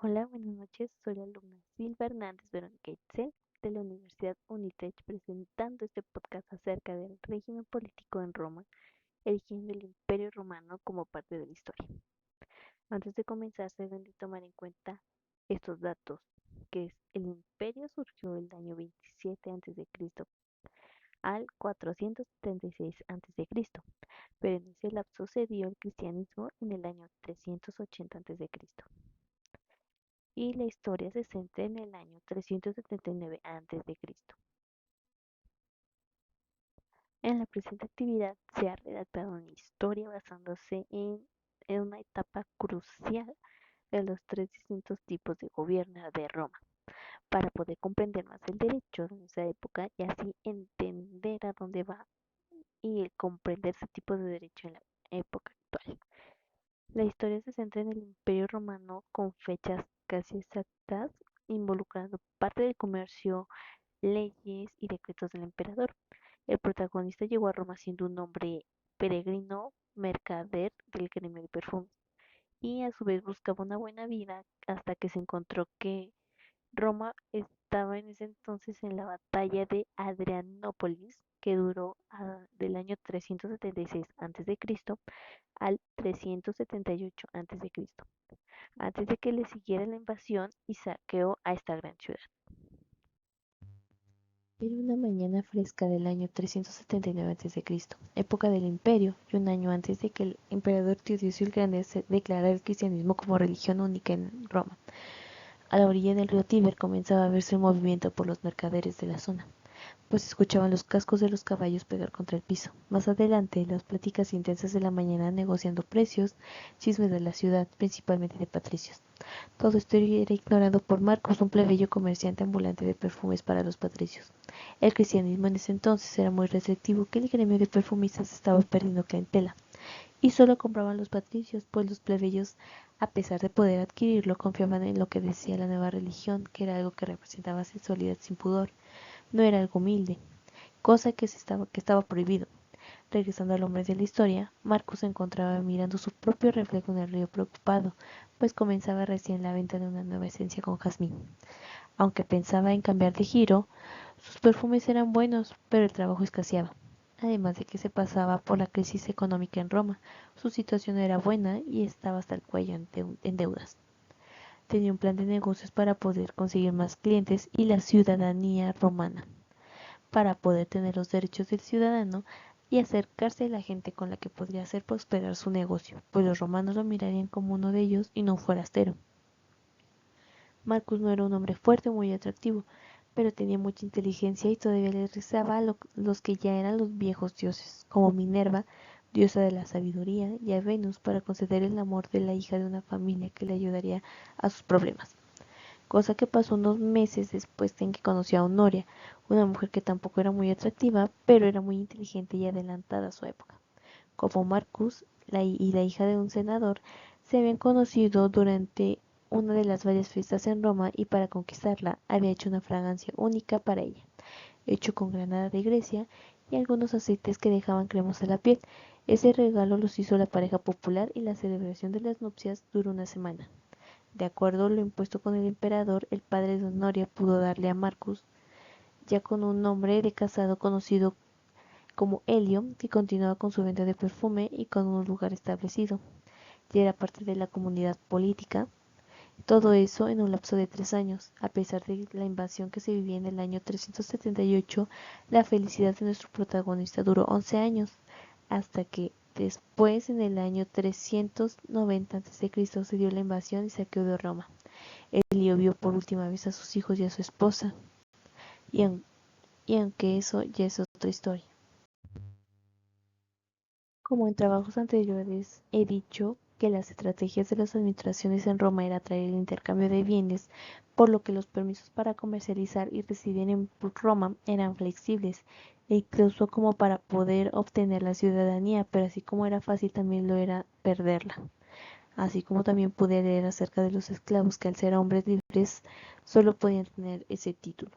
Hola, buenas noches. Soy la alumna Silva Hernández Verónica Itzel de la Universidad Unitech presentando este podcast acerca del régimen político en Roma, erigiendo el Imperio Romano como parte de la historia. Antes de comenzar, se deben de tomar en cuenta estos datos, que es el imperio surgió el año 27 a.C. al 476 a.C., pero en ese lapso se dio el cristianismo en el año 380 a.C. y la historia se centra en el año 379 a.C. En la presente actividad se ha redactado una historia basándose en una etapa crucial de los tres distintos tipos de gobierno de Roma, para poder comprender más el derecho de esa época y así entender a dónde va y el comprender ese tipo de derecho en la época actual. La historia se centra en el Imperio Romano con fechas casi exactas, involucrando parte del comercio, leyes y decretos del emperador. El protagonista llegó a Roma siendo un hombre peregrino, mercader del gremio de perfumes, y a su vez buscaba una buena vida hasta que se encontró que Roma estaba en ese entonces en la batalla de Adrianópolis, que duró del año 376 a.C. al 378 a.C., antes de que le siguiera la invasión y saqueo a esta gran ciudad. Era una mañana fresca del año 379 a.C., época del Imperio, y un año antes de que el emperador Teodosio el Grande declarara el cristianismo como religión única en Roma. A la orilla del río Tíber comenzaba a verse un movimiento por los mercaderes de la zona, pues se escuchaban los cascos de los caballos pegar contra el piso. Más adelante, las pláticas intensas de la mañana negociando precios, chismes de la ciudad, principalmente de patricios. Todo esto era ignorado por Marcos, un plebeyo comerciante ambulante de perfumes para los patricios. El cristianismo en ese entonces era muy restrictivo, que el gremio de perfumistas estaba perdiendo clientela, y solo compraban los patricios, pues los plebeyos, a pesar de poder adquirirlo, confiaban en lo que decía la nueva religión, que era algo que representaba sensualidad sin pudor, no era algo humilde, cosa que estaba prohibido. Regresando al hombre de la historia, Marcos se encontraba mirando su propio reflejo en el río preocupado, pues comenzaba recién la venta de una nueva esencia con jazmín. Aunque pensaba en cambiar de giro, sus perfumes eran buenos, pero el trabajo escaseaba. Además de que se pasaba por la crisis económica en Roma, su situación era buena y estaba hasta el cuello en deudas. Tenía un plan de negocios para poder conseguir más clientes y la ciudadanía romana, para poder tener los derechos del ciudadano y acercarse a la gente con la que podría hacer prosperar su negocio, pues los romanos lo mirarían como uno de ellos y no un forastero. Marcus no era un hombre fuerte o muy atractivo, pero tenía mucha inteligencia y todavía le rezaba a los que ya eran los viejos dioses, como Minerva, diosa de la sabiduría, y a Venus para conceder el amor de la hija de una familia que le ayudaría a sus problemas. Cosa que pasó unos meses después en que conoció a Honoria, una mujer que tampoco era muy atractiva, pero era muy inteligente y adelantada a su época. Como Marcus y la hija de un senador se habían conocido durante una de las varias fiestas en Roma, y para conquistarla había hecho una fragancia única para ella, hecho con granada de Grecia y algunos aceites que dejaban cremosa la piel. Ese regalo los hizo la pareja popular y la celebración de las nupcias duró una semana. De acuerdo a lo impuesto con el emperador, el padre de Honoria pudo darle a Marcus, ya con un nombre de casado conocido como Helio, que continuaba con su venta de perfume y con un lugar establecido. Ya era parte de la comunidad política. Todo eso en un lapso de 3 años. A pesar de la invasión que se vivía en el año 378, la felicidad de nuestro protagonista duró 11 años, hasta que después, en el año 390 a.C., se dio la invasión y saqueo de Roma. Helio vio por última vez a sus hijos y a su esposa, y, y aunque eso ya es otra historia. Como en trabajos anteriores he dicho que las estrategias de las administraciones en Roma era atraer el intercambio de bienes, por lo que los permisos para comercializar y residir en Roma eran flexibles, e incluso como para poder obtener la ciudadanía, pero así como era fácil también lo era perderla. Así como también pude leer acerca de los esclavos que al ser hombres libres solo podían tener ese título.